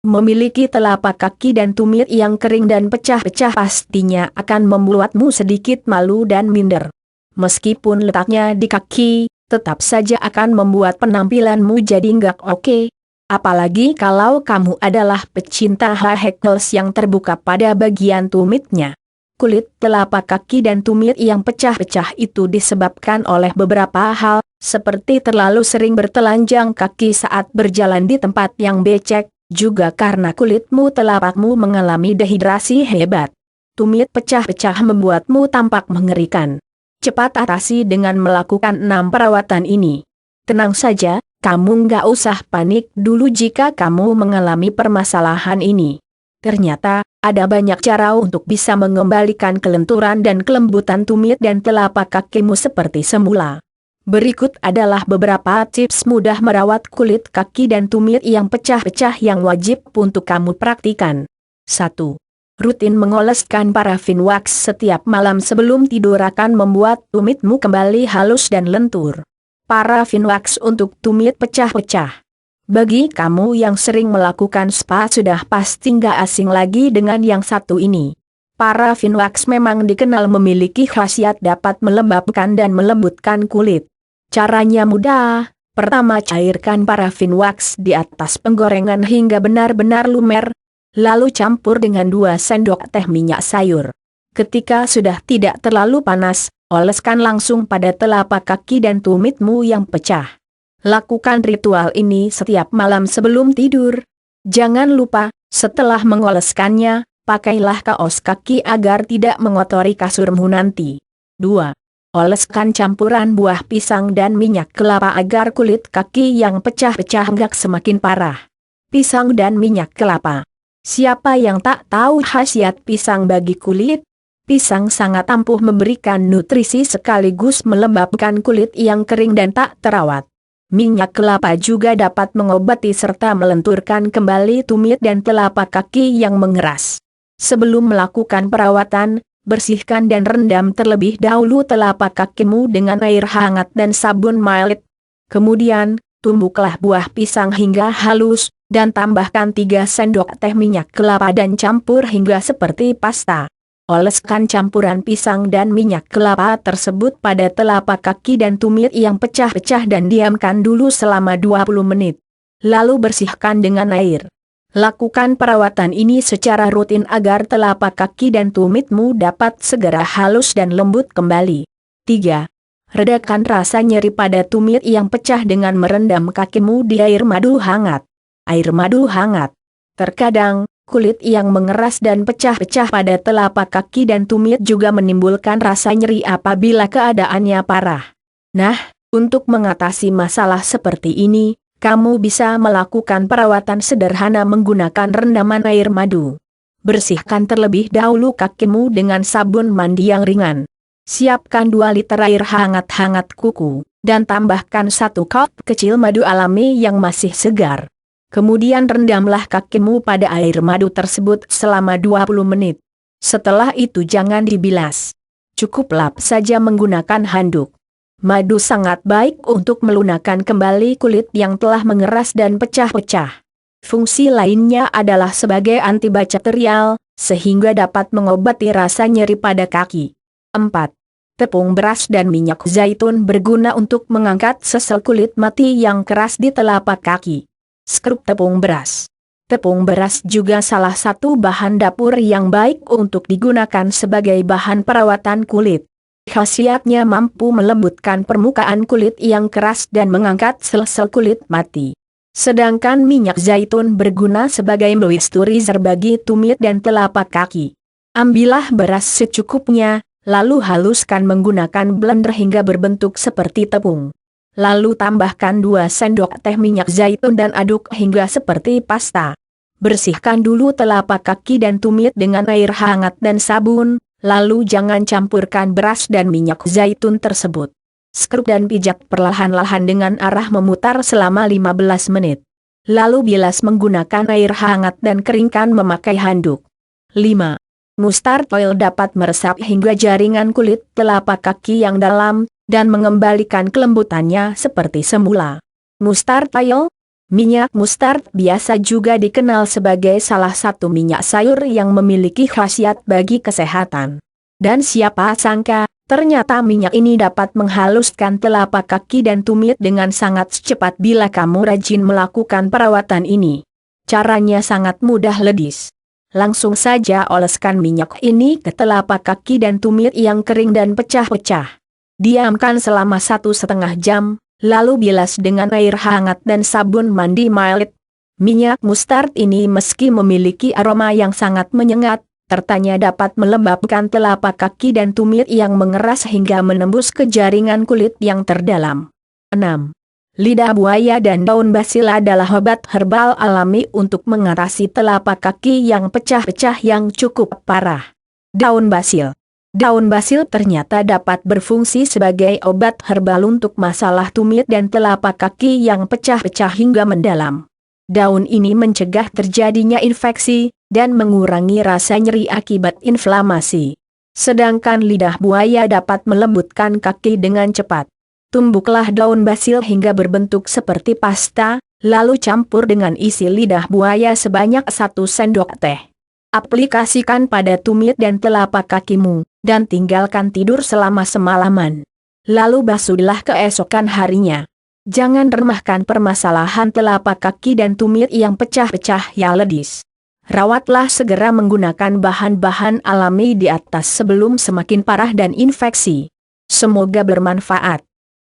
Memiliki telapak kaki dan tumit yang kering dan pecah-pecah pastinya akan membuatmu sedikit malu dan minder. Meskipun letaknya di kaki, tetap saja akan membuat penampilanmu jadi nggak oke. Apalagi kalau kamu adalah pecinta high heels yang terbuka pada bagian tumitnya. Kulit telapak kaki dan tumit yang pecah-pecah itu disebabkan oleh beberapa hal, seperti terlalu sering bertelanjang kaki saat berjalan di tempat yang becek, juga karena kulitmu telapakmu mengalami dehidrasi hebat. Tumit pecah-pecah membuatmu tampak mengerikan. Cepat atasi dengan melakukan 6 perawatan ini. Tenang saja, kamu nggak usah panik dulu jika kamu mengalami permasalahan ini. Ternyata, ada banyak cara untuk bisa mengembalikan kelenturan dan kelembutan tumit dan telapak kakimu seperti semula. Berikut adalah beberapa tips mudah merawat kulit kaki dan tumit yang pecah-pecah yang wajib untuk kamu praktikan. 1. Rutin mengoleskan parafin wax setiap malam sebelum tidur akan membuat tumitmu kembali halus dan lentur. Parafin wax untuk tumit pecah-pecah. Bagi kamu yang sering melakukan spa sudah pasti nggak asing lagi dengan yang satu ini. Parafin wax memang dikenal memiliki khasiat dapat melembabkan dan melembutkan kulit. Caranya mudah. Pertama, cairkan parafin wax di atas penggorengan hingga benar-benar lumer, lalu campur dengan 2 sendok teh minyak sayur. Ketika sudah tidak terlalu panas, oleskan langsung pada telapak kaki dan tumitmu yang pecah. Lakukan ritual ini setiap malam sebelum tidur. Jangan lupa, setelah mengoleskannya, pakailah kaos kaki agar tidak mengotori kasurmu nanti. 2. Oleskan campuran buah pisang dan minyak kelapa agar kulit kaki yang pecah-pecah nggak semakin parah. Pisang dan minyak kelapa. Siapa yang tak tahu khasiat pisang bagi kulit? Pisang sangat ampuh memberikan nutrisi sekaligus melembabkan kulit yang kering dan tak terawat. Minyak kelapa juga dapat mengobati serta melenturkan kembali tumit dan telapak kaki yang mengeras. Sebelum melakukan perawatan, bersihkan dan rendam terlebih dahulu telapak kakimu dengan air hangat dan sabun mild. Kemudian, tumbuklah buah pisang hingga halus, dan tambahkan 3 sendok teh minyak kelapa dan campur hingga seperti pasta. Oleskan campuran pisang dan minyak kelapa tersebut pada telapak kaki dan tumit yang pecah-pecah dan diamkan dulu selama 20 menit. Lalu bersihkan dengan air. Lakukan perawatan ini secara rutin agar telapak kaki dan tumitmu dapat segera halus dan lembut kembali. 3. Redakan rasa nyeri pada tumit yang pecah dengan merendam kakimu di air madu hangat. Air madu hangat. Terkadang, kulit yang mengeras dan pecah-pecah pada telapak kaki dan tumit juga menimbulkan rasa nyeri apabila keadaannya parah. Nah, untuk mengatasi masalah seperti ini, kamu bisa melakukan perawatan sederhana menggunakan rendaman air madu. Bersihkan terlebih dahulu kakimu dengan sabun mandi yang ringan. Siapkan 2 liter air hangat-hangat kuku, dan tambahkan 1 cup kecil madu alami yang masih segar. Kemudian rendamlah kakimu pada air madu tersebut selama 20 menit. Setelah itu jangan dibilas. Cukup lap saja menggunakan handuk. Madu sangat baik untuk melunakkan kembali kulit yang telah mengeras dan pecah-pecah. Fungsi lainnya adalah sebagai antibakterial, sehingga dapat mengobati rasa nyeri pada kaki. 4. Tepung beras dan minyak zaitun berguna untuk mengangkat sesel kulit mati yang keras di telapak kaki. Skrup tepung beras. Tepung beras juga salah satu bahan dapur yang baik untuk digunakan sebagai bahan perawatan kulit. Khasiatnya mampu melembutkan permukaan kulit yang keras dan mengangkat sel-sel kulit mati. Sedangkan minyak zaitun berguna sebagai moisturizer bagi tumit dan telapak kaki. Ambillah beras secukupnya, lalu haluskan menggunakan blender hingga berbentuk seperti tepung. Lalu tambahkan 2 sendok teh minyak zaitun dan aduk hingga seperti pasta. Bersihkan dulu telapak kaki dan tumit dengan air hangat dan sabun, lalu jangan campurkan beras dan minyak zaitun tersebut. Skrup dan pijat perlahan-lahan dengan arah memutar selama 15 menit. Lalu bilas menggunakan air hangat dan keringkan memakai handuk. 5. Mustard oil dapat meresap hingga jaringan kulit telapak kaki yang dalam, dan mengembalikan kelembutannya seperti semula. Mustard oil Minyak mustard biasa juga dikenal sebagai salah satu minyak sayur yang memiliki khasiat bagi kesehatan. Dan siapa sangka, ternyata minyak ini dapat menghaluskan telapak kaki dan tumit dengan sangat cepat bila kamu rajin melakukan perawatan ini. Caranya sangat mudah ledis. Langsung saja oleskan minyak ini ke telapak kaki dan tumit yang kering dan pecah-pecah. Diamkan selama 1,5 jam. Lalu bilas dengan air hangat dan sabun mandi mild. Minyak mustard ini meski memiliki aroma yang sangat menyengat, ternyata dapat melembabkan telapak kaki dan tumit yang mengeras hingga menembus ke jaringan kulit yang terdalam. 6. Lidah buaya dan daun basil adalah obat herbal alami untuk mengatasi telapak kaki yang pecah-pecah yang cukup parah. Daun basil. Daun basil ternyata dapat berfungsi sebagai obat herbal untuk masalah tumit dan telapak kaki yang pecah-pecah hingga mendalam. Daun ini mencegah terjadinya infeksi, dan mengurangi rasa nyeri akibat inflamasi. Sedangkan lidah buaya dapat melembutkan kaki dengan cepat. Tumbuklah daun basil hingga berbentuk seperti pasta, lalu campur dengan isi lidah buaya sebanyak 1 sendok teh. Aplikasikan pada tumit dan telapak kakimu, dan tinggalkan tidur selama semalaman. Lalu basuhlah keesokan harinya. Jangan remehkan permasalahan telapak kaki dan tumit yang pecah-pecah ya ledis. Rawatlah segera menggunakan bahan-bahan alami di atas sebelum semakin parah dan infeksi. Semoga bermanfaat.